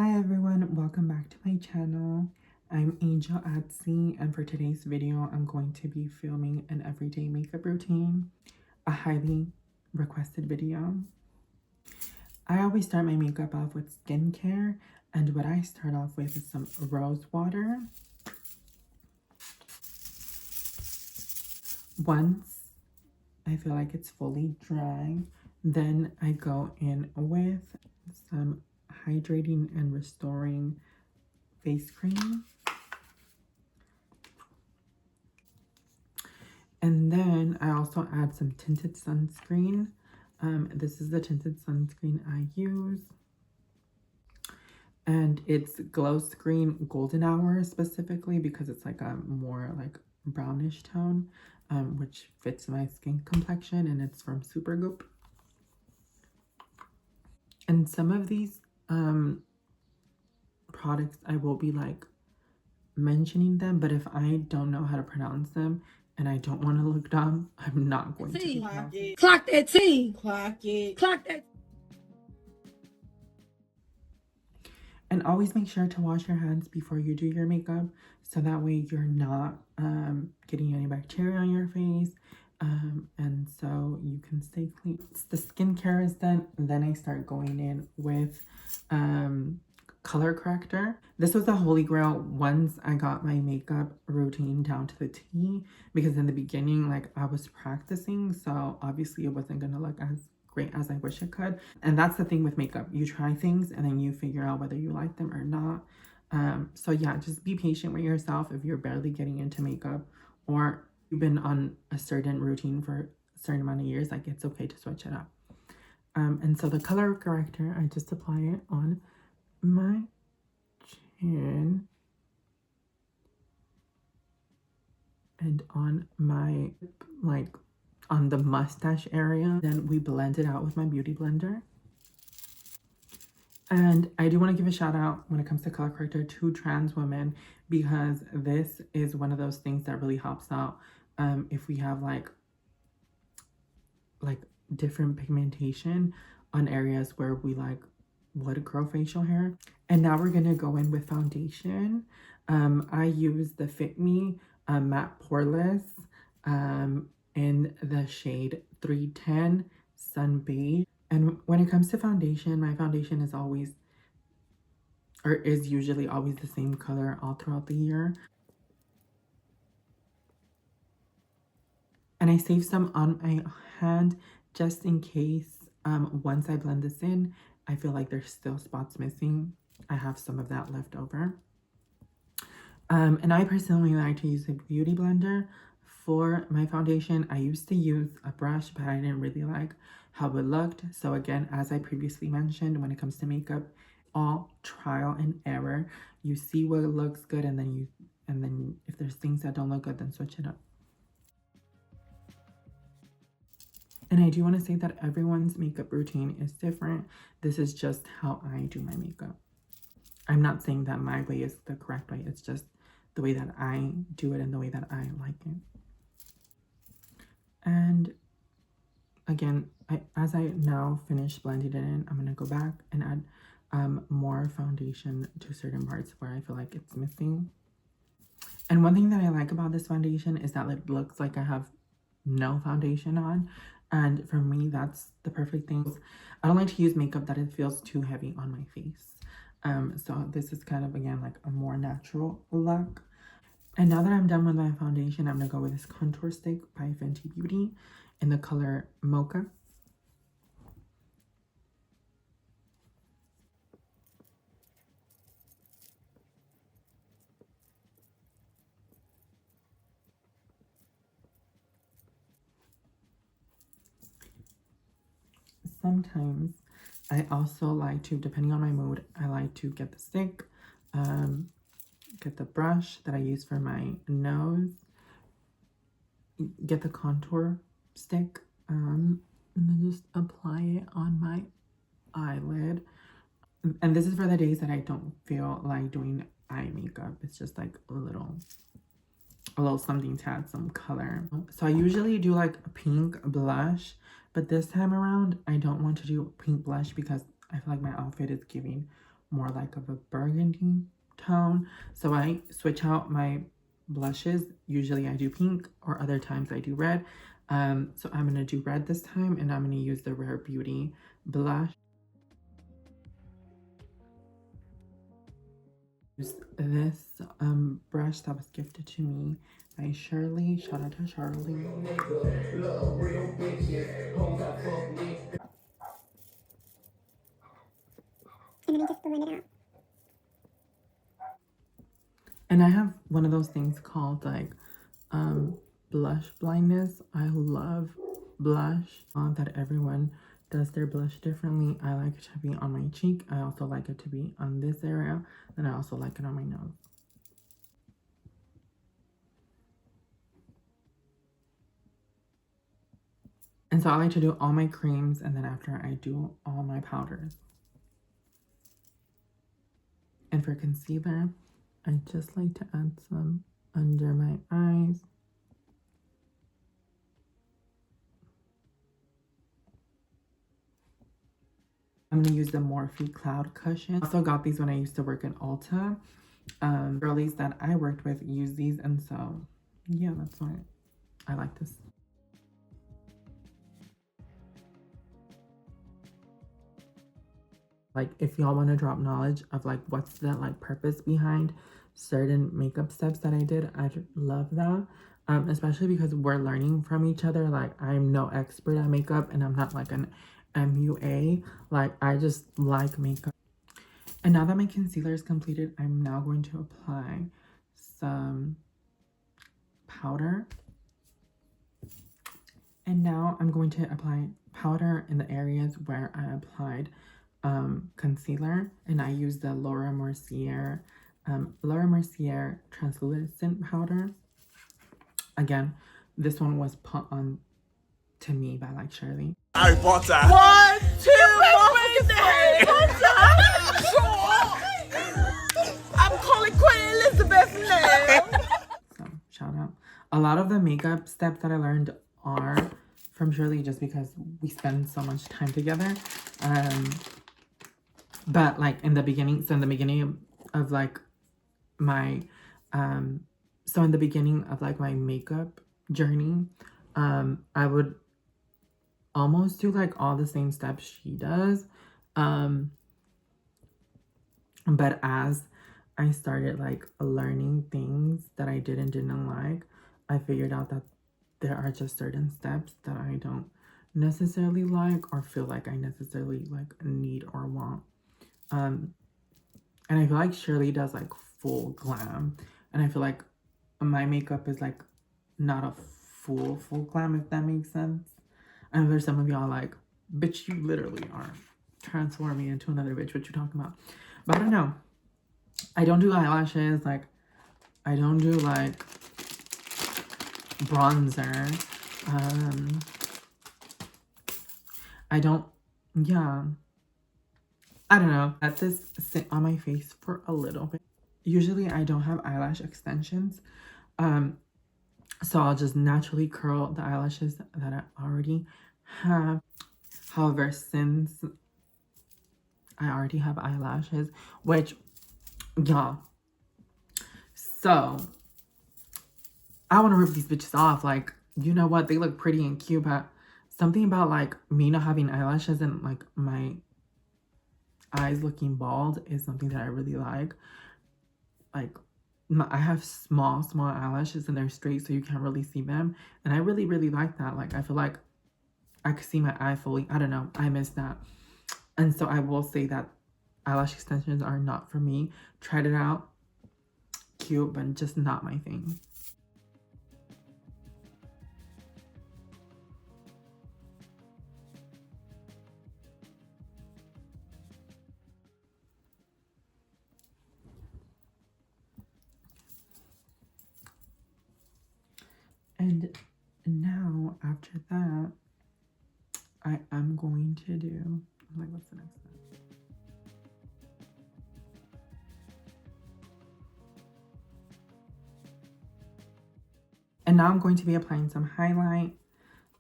Hi everyone, welcome back to my channel. I'm Angel Atzi, and for today's video, I'm going to be filming an everyday makeup routine, a highly requested video. I always start my makeup off with skincare, and what I start off with is some rose water. Once I feel like it's fully dry, then I go in with some hydrating and restoring face cream. And then I also add some tinted sunscreen. This is the tinted sunscreen I use. And it's Glow Screen Golden Hour specifically because it's like a more like brownish tone, which fits my skin complexion, and it's from Supergoop. And some of these products I will be like mentioning them, but if I don't know how to pronounce them and I don't want to look dumb, I'm not going to be pronouncing. Clock that T. Clock it. Clock that. And always make sure to wash your hands before you do your makeup, so that way you're not getting any bacteria on your face, and so you can stay clean. Once the skincare is done, then I start going in with color corrector. This was a holy grail once I got my makeup routine down to the T, because in the beginning, like, I was practicing, so obviously it wasn't gonna look as great as I wish it could. And that's the thing with makeup, you try things and then you figure out whether you like them or not. So yeah, just be patient with yourself if you're barely getting into makeup, or you've been on a certain routine for a certain amount of years. Like, it's okay to switch it up. And so the color corrector, I just apply it on my chin and on my, like, on the mustache area. Then we blend it out with my beauty blender. And I do want to give a shout out when it comes to color corrector to trans women, because this is one of those things that really helps out if we have like different pigmentation on areas where we like would grow facial hair. And now we're gonna go in with foundation. I use the Fit Me matte poreless in the shade 310 Sun Beige. And when it comes to foundation, my foundation is always, or is usually always, the same color all throughout the year. And I save some on my hand just in case once I blend this in, I feel like there's still spots missing. I have some of that left over. And I personally like to use a beauty blender for my foundation. I used to use a brush, but I didn't really like how it looked. So again, as I previously mentioned, when it comes to makeup, all trial and error. You see what looks good, and then if there's things that don't look good, then switch it up. And I do want to say that everyone's makeup routine is different. This is just how I do my makeup. I'm not saying that my way is the correct way. It's just the way that I do it and the way that I like it. And again, as I now finish blending it in, I'm going to go back and add more foundation to certain parts where I feel like it's missing. And one thing that I like about this foundation is that it looks like I have no foundation on. And for me, that's the perfect thing. I don't like to use makeup that it feels too heavy on my face. So this is kind of, again, like a more natural look. And now that I'm done with my foundation, I'm going to go with this contour stick by Fenty Beauty in the color Mocha. Sometimes I also like to, depending on my mood, I like to get the stick, get the brush that I use for my nose, get the contour stick, and then just apply it on my eyelid. And this is for the days that I don't feel like doing eye makeup. It's just like a little something to add some color. So I usually do like a pink blush, but this time around I don't want to do pink blush because I feel like my outfit is giving more like of a burgundy tone. So I switch out my blushes. Usually I do pink, or other times I do red. So I'm gonna do red this time, and I'm gonna use the Rare Beauty blush. Use this brush that was gifted to me by Shirley. Shout out to Shirley. And then I just blend it out. And I have one of those things called like blush blindness. I love blush. That everyone does their blush differently. I like it to be on my cheek. I also like it to be on this area. And I also like it on my nose. And so I like to do all my creams, and then after I do all my powders. And for concealer, I just like to add some under my eyes. I'm going to use the Morphe Cloud Cushion. I also got these when I used to work at Ulta. Girlies that I worked with use these, and so yeah, that's why I like this. Like, if y'all want to drop knowledge of like what's the like purpose behind certain makeup steps that I did, I'd love that. Especially because we're learning from each other. Like, I'm no expert at makeup, and I'm not like an MUA. Like, I just like makeup. And now that my concealer is completed, I'm now going to apply some powder. And now I'm going to apply powder in the areas where I applied concealer, and I use the Laura Mercier translucent powder. Again, this one was put on to me by like Shirley. Harry Potter. 1, 2, Harry Potter. I'm calling Queen Elizabeth now. So shout out. A lot of the makeup steps that I learned are from Shirley, just because we spend so much time together. But like in the beginning, so in the beginning of like my my makeup journey, I would almost do like all the same steps she does. But as I started like learning things that I did and didn't like, I figured out that there are just certain steps that I don't necessarily like or feel like I necessarily like need or want. And I feel like Shirley does like full glam, and I feel like my makeup is like not a full glam, if that makes sense. I know there's some of y'all like, bitch, you literally are transforming into another bitch. What you talking about? But I don't know. I don't do eyelashes. Like, I don't do like bronzer. I don't, yeah. I don't know. Let this sit on my face for a little bit. Usually I don't have eyelash extensions. So I'll just naturally curl the eyelashes that I already have. However, since I already have eyelashes, which, y'all, so I want to rip these bitches off. Like, you know what? They look pretty and cute, but something about like me not having eyelashes and like my eyes looking bald is something that I really like. Like, I have small eyelashes, and they're straight, so you can't really see them, and I really like that. Like, I feel like I could see my eye fully. I don't know, I miss that. And so I will say that eyelash extensions are not for me. Tried it out, cute, but just not my thing. And now, after that, I am going to do, I'm like, what's the next step? And now I'm going to be applying some highlight.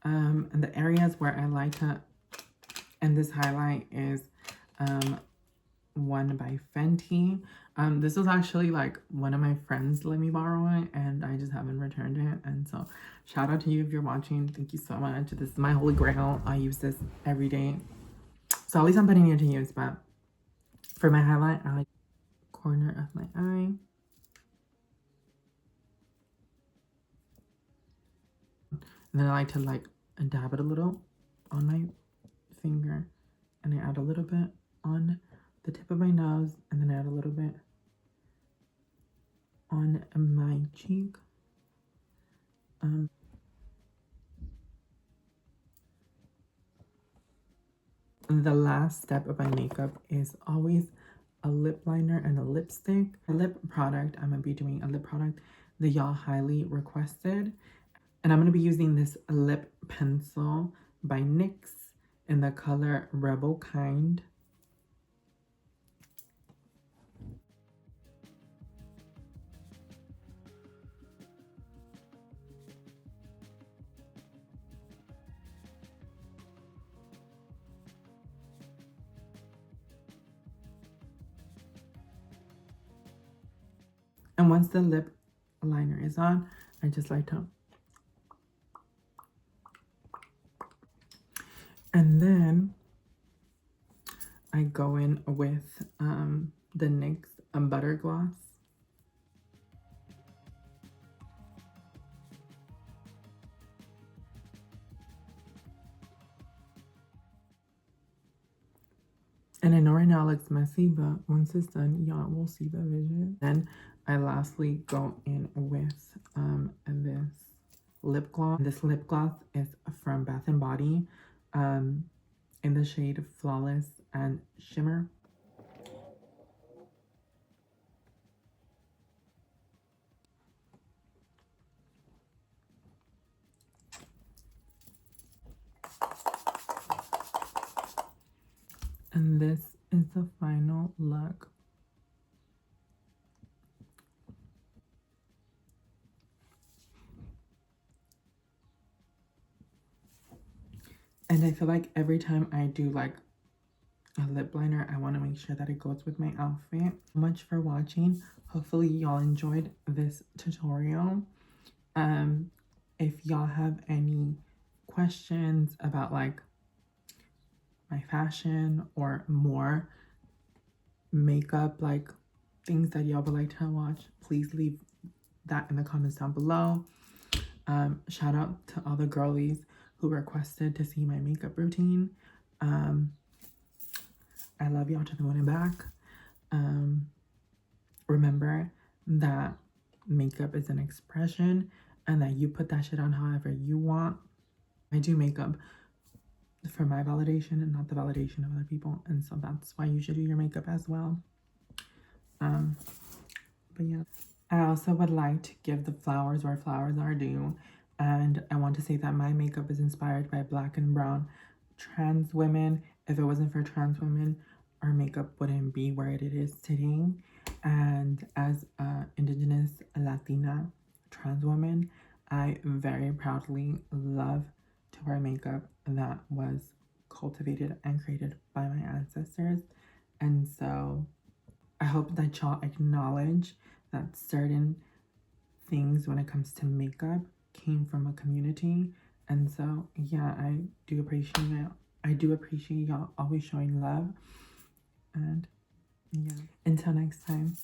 And the areas where I like to, and this highlight is one by Fenty. This was actually like one of my friends let me borrow it, and I just haven't returned it. And so shout out to you if you're watching. Thank you so much. This is my holy grail. I use this every day, so at least I'm putting it to use. But for my highlight, I like corner of my eye. And then I like to like dab it a little on my finger, and I add a little bit on the tip of my nose, and then add a little bit on my cheek. The last step of my makeup is always a lip liner and a lipstick. A lip product, I'm gonna be doing a lip product that y'all highly requested. And I'm gonna be using this lip pencil by NYX in the color Rebel Kind. And once the lip liner is on, I just like to, and then I go in with the NYX Butter Gloss. And I know right now it looks messy, but once it's done, y'all will see the vision. Then I lastly go in with this lip gloss. This lip gloss is from Bath and Body in the shade Flawless and Shimmer. And this is the final look. And I feel like every time I do like a lip liner, I want to make sure that it goes with my outfit. Much for watching. Hopefully y'all enjoyed this tutorial. If y'all have any questions about like my fashion or more makeup like things that y'all would like to watch, please leave that in the comments down below. Shout out to all the girlies who requested to see my makeup routine. I love y'all to the moon and back. Remember that makeup is an expression and that you put that shit on however you want. I do makeup for my validation and not the validation of other people, and so that's why you should do your makeup as well. But yeah, I also would like to give the flowers where flowers are due, and I want to say that my makeup is inspired by Black and brown trans women. If it wasn't for trans women, our makeup wouldn't be where it is today. And as a Indigenous Latina trans woman, I very proudly love to wear makeup that was cultivated and created by my ancestors. And so I hope that y'all acknowledge that certain things when it comes to makeup came from a community. And so yeah, I do appreciate it. I do appreciate y'all always showing love. And yeah, until next time.